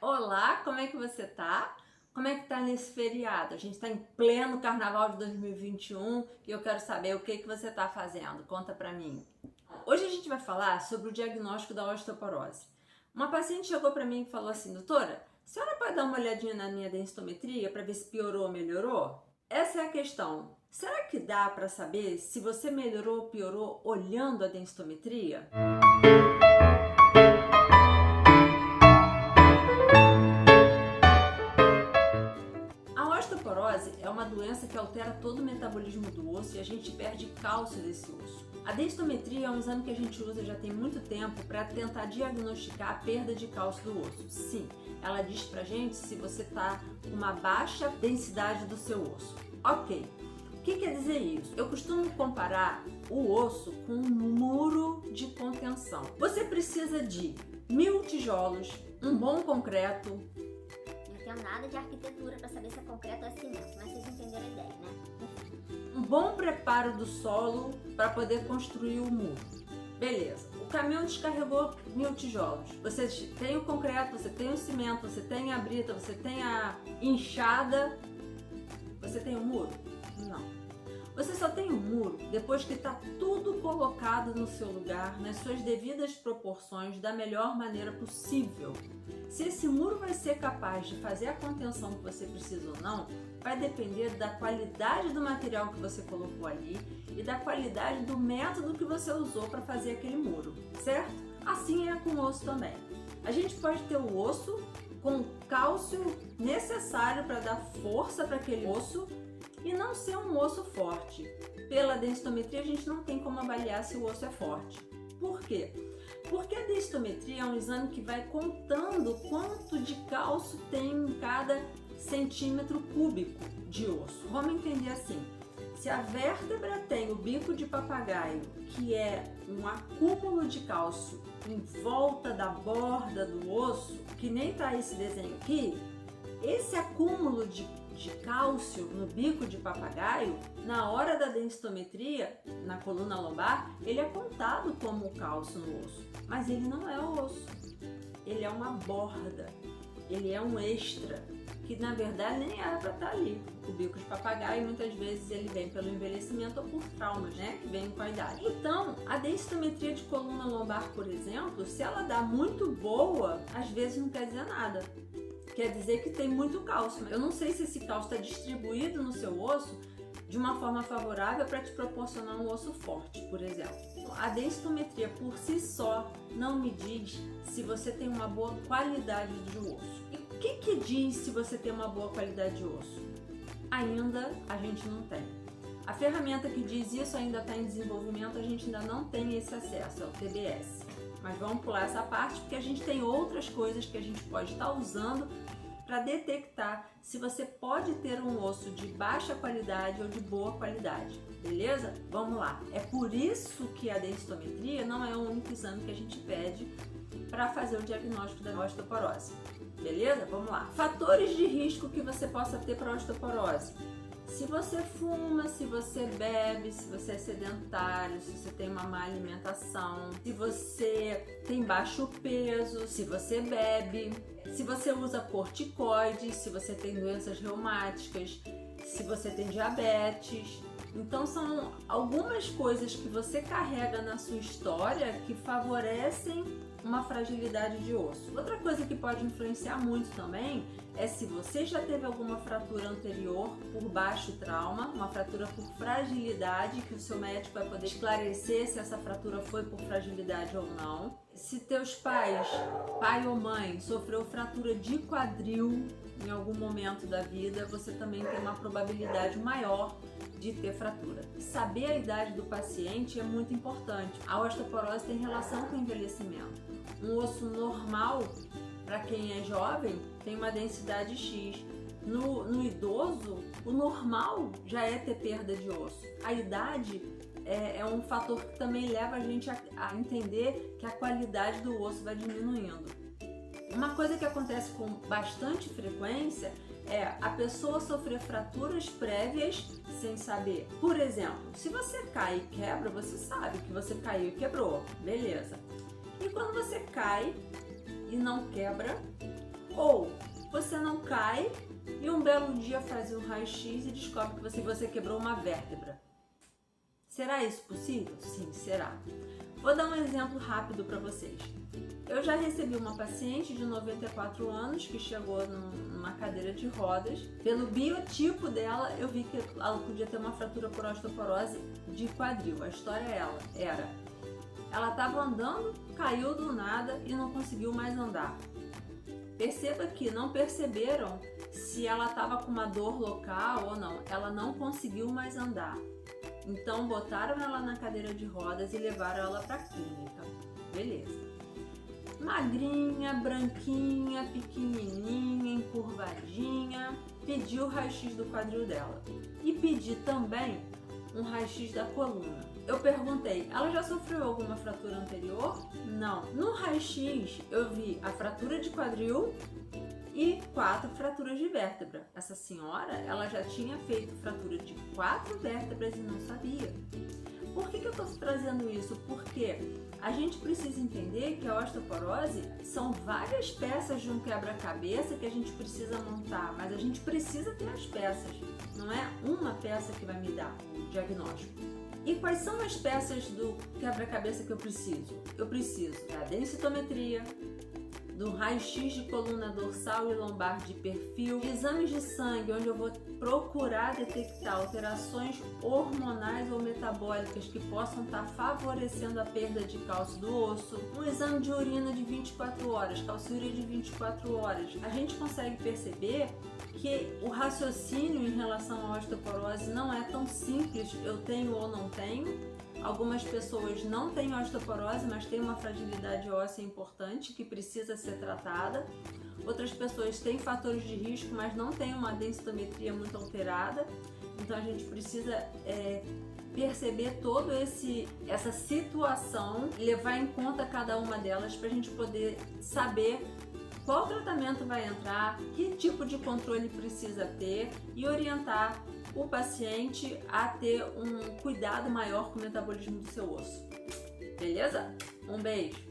Olá, como é que você tá? Como é que tá nesse feriado? A gente tá em pleno carnaval de 2021 e eu quero saber o que você tá fazendo. Conta pra mim. Hoje a gente vai falar sobre o diagnóstico da osteoporose. Uma paciente chegou pra mim e falou assim: doutora, a senhora pode dar uma olhadinha na minha densitometria para ver se piorou ou melhorou? Essa é a questão. Será que dá para saber se você melhorou ou piorou olhando a densitometria? A osteoporose é uma doença que altera todo o metabolismo do osso e a gente perde cálcio desse osso. A densitometria é um exame que a gente usa já tem muito tempo para tentar diagnosticar a perda de cálcio do osso. Sim, ela diz pra gente se você está com uma baixa densidade do seu osso. Ok, o que quer dizer isso? Eu costumo comparar o osso com um muro de contenção. Você precisa de 1000 tijolos, um bom concreto. Não tenho nada de arquitetura para saber se é concreto ou é cimento, mas vocês entenderam a ideia, né? Um bom preparo do solo para poder construir o muro. Beleza, o caminhão descarregou 1000 tijolos. Você tem o concreto, você tem o cimento, você tem a brita, você tem a enxada. Você tem o muro? Não. Você só tem o muro depois que está tudo colocado no seu lugar, nas suas devidas proporções, da melhor maneira possível. Se esse muro vai ser capaz de fazer a contenção que você precisa ou não, vai depender da qualidade do material que você colocou ali e da qualidade do método que você usou para fazer aquele muro, certo? Assim é com o osso também. A gente pode ter o osso com o cálcio necessário para dar força para aquele osso e não ser um osso forte. Pela densitometria a gente não tem como avaliar se o osso é forte. Por quê? Porque a densitometria é um exame que vai contando quanto de cálcio tem em cada centímetro cúbico de osso. Vamos entender assim: se a vértebra tem o bico de papagaio, que é um acúmulo de cálcio em volta da borda do osso, que nem tá esse desenho aqui, esse acúmulo de cálcio no bico de papagaio, na hora da densitometria, na coluna lombar, ele é contado como cálcio no osso, mas ele não é o osso, ele é uma borda, ele é um extra, que na verdade nem era para estar ali. O bico de papagaio muitas vezes ele vem pelo envelhecimento ou por traumas, né, que vem com a idade. Então, a densitometria de coluna lombar, por exemplo, se ela dá muito boa, às vezes não quer dizer nada. Quer dizer que tem muito cálcio. Eu não sei se esse cálcio está distribuído no seu osso de uma forma favorável para te proporcionar um osso forte, por exemplo. A densitometria por si só não me diz se você tem uma boa qualidade de osso. E o que diz se você tem uma boa qualidade de osso? Ainda a gente não tem. A ferramenta que diz isso ainda está em desenvolvimento, a gente ainda não tem esse acesso, é o TBS. Mas vamos pular essa parte porque a gente tem outras coisas que a gente pode estar usando para detectar se você pode ter um osso de baixa qualidade ou de boa qualidade, beleza? Vamos lá. É por isso que a densitometria não é o único exame que a gente pede para fazer o diagnóstico da osteoporose, beleza? Vamos lá. Fatores de risco que você possa ter para osteoporose. Se você fuma, se você bebe, se você é sedentário, se você tem uma má alimentação, se você tem baixo peso, se você bebe, se você usa corticoides, se você tem doenças reumáticas, se você tem diabetes. Então são algumas coisas que você carrega na sua história que favorecem uma fragilidade de osso. Outra coisa que pode influenciar muito também é se você já teve alguma fratura anterior por baixo trauma, uma fratura por fragilidade, que o seu médico vai poder esclarecer se essa fratura foi por fragilidade ou não. Se teus pais, pai ou mãe, sofreu fratura de quadril em algum momento da vida, você também tem uma probabilidade maior de ter fratura. Saber a idade do paciente é muito importante. A osteoporose tem relação com o envelhecimento. Um osso normal, para quem é jovem, tem uma densidade X. No idoso, o normal já é ter perda de osso. A idade é um fator que também leva a gente a entender que a qualidade do osso vai diminuindo. Uma coisa que acontece com bastante frequência é a pessoa sofrer fraturas prévias sem saber. Por exemplo, se você cai e quebra, você sabe que você caiu e quebrou, beleza. E quando você cai e não quebra, Ou você não cai e um belo dia faz um raio-x e descobre que você quebrou uma vértebra. Será isso possível? Sim, será. Vou dar um exemplo rápido para vocês. Eu já recebi uma paciente de 94 anos que chegou numa cadeira de rodas. Pelo biotipo dela, eu vi que ela podia ter uma fratura por osteoporose de quadril. A história ela estava andando, caiu do nada e não conseguiu mais andar. Perceba que não perceberam se ela estava com uma dor local ou não. Ela não conseguiu mais andar. Então botaram ela na cadeira de rodas e levaram ela para a clínica. Beleza. Magrinha, branquinha, pequenininha, encurvadinha. Pedi o raio-x do quadril dela. E pedi também um raio-x da coluna. Eu perguntei, ela já sofreu alguma fratura anterior? Não. No raio-x eu vi a fratura de quadril e 4 fraturas de vértebra. Essa senhora, ela já tinha feito fratura de 4 vértebras e não sabia. Por que eu estou trazendo isso? Porque a gente precisa entender que a osteoporose são várias peças de um quebra-cabeça que a gente precisa montar, mas a gente precisa ter as peças. Não é uma peça que vai me dar o diagnóstico. E quais são as peças do quebra-cabeça que eu preciso? Eu preciso da densitometria, do raio-x de coluna dorsal e lombar de perfil, de exames de sangue, onde eu vou procurar detectar alterações hormonais ou metabólicas que possam estar favorecendo a perda de cálcio do osso, um exame de urina de 24 horas, calciúria de 24 horas. A gente consegue perceber que o raciocínio em relação à osteoporose não é tão simples, eu tenho ou não tenho. Algumas pessoas não têm osteoporose, mas têm uma fragilidade óssea importante que precisa ser tratada. Outras pessoas têm fatores de risco, mas não têm uma densitometria muito alterada. Então a gente precisa perceber toda essa situação, levar em conta cada uma delas para a gente poder saber qual tratamento vai entrar, que tipo de controle precisa ter e orientar o paciente a ter um cuidado maior com o metabolismo do seu osso. Beleza? Um beijo!